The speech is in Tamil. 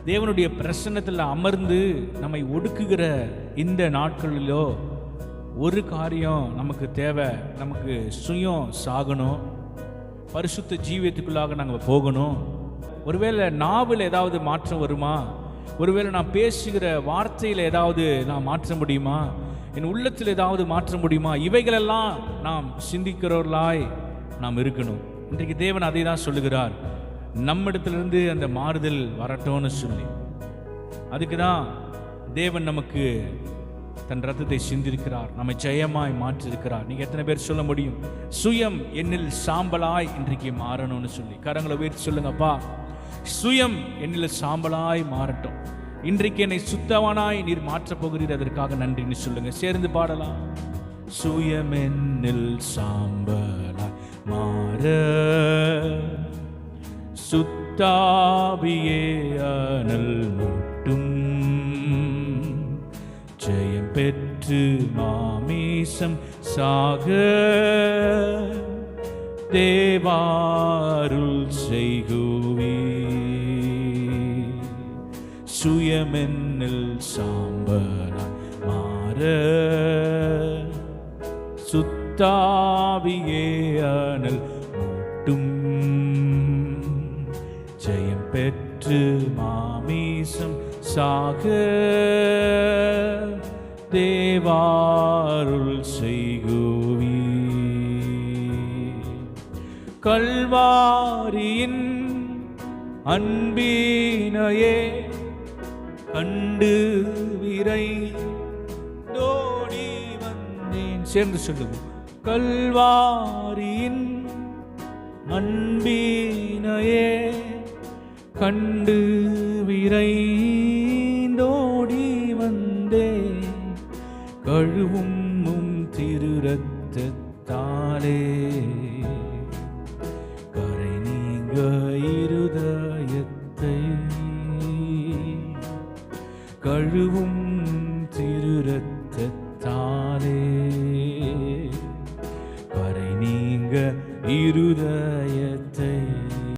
தேவனுடைய பிரசன்னத்தில் அமர்ந்து நம்மை ஒடுக்குகிற இந்த நாட்களிலோ ஒரு காரியம் நமக்கு தேவை. நமக்கு சுயம் சாகணும், பரிசுத்த ஜீவியத்துக்குள்ளாக நாங்கள் போகணும். ஒருவேளை நாவில் ஏதாவது மாற்றம் வருமா? ஒருவேளை நான் பேசுகிற வார்த்தையில் ஏதாவது நான் மாற்ற முடியுமா? என் உள்ளத்தில் ஏதாவது மாற்ற முடியுமா? இவைகளெல்லாம் நாம் சிந்திக்கிறவர்களாய் நாம் இருக்கணும். இன்றைக்கு தேவன் அதை தான் சொல்லுகிறார், நம்மிடத்திலிருந்து அந்த மாறுதல் வரட்டும்னு சொல்லி. அதுக்கு தான் தேவன் நமக்கு தன் ரத்தத்தை சிந்திருக்கிறார், நம்மை ஜெயமாய் மாற்றிருக்கிறார். நீங்க எத்தனை பேர் சொல்ல முடியும், சுயம் என்னில் சாம்பலாய் இன்றைக்கு மாறணும்னு சொல்லி? கரங்களை உயர்த்தி சொல்லுங்கப்பா, சுயம் என்னில் சாம்பலாய் மாறட்டும். இன்றைக்கு என்னை சுத்தவானாய் நீர் மாற்றப் போகிறீர், அதற்காக நன்றின்னு சொல்லுங்க. சேர்ந்து பாடலாம். சுயம் என்னில் சாம்பலாய் மாற சுத்தாவியே அனல் மூட்டும், ஜெயம் பெற்று மாமீசம் சாக தேவாருள் செய்குவி. சுயமென்னில் சாம்பலாய் மாற சுத்தாவியே அனல் மூட்டும், ஜெயம் பெற்று மாமீசம் சாக தேவாருள் செய்குவி. கல்வாரியின் அன்பினையே கண்டு விரைந்தோடி வந்தேன். சேர்ந்து சொல்லுவோம். கல்வாரியின் அன்பினையே கண்டு விரைந்தோடி வந்தேன், கழுவும் திரு ரத்தத்தாலே கரை நீங்க இருதயத்தை, கழுவும் திரு ரத்தத்தாலே கரை நீங்க இருதயத்தை.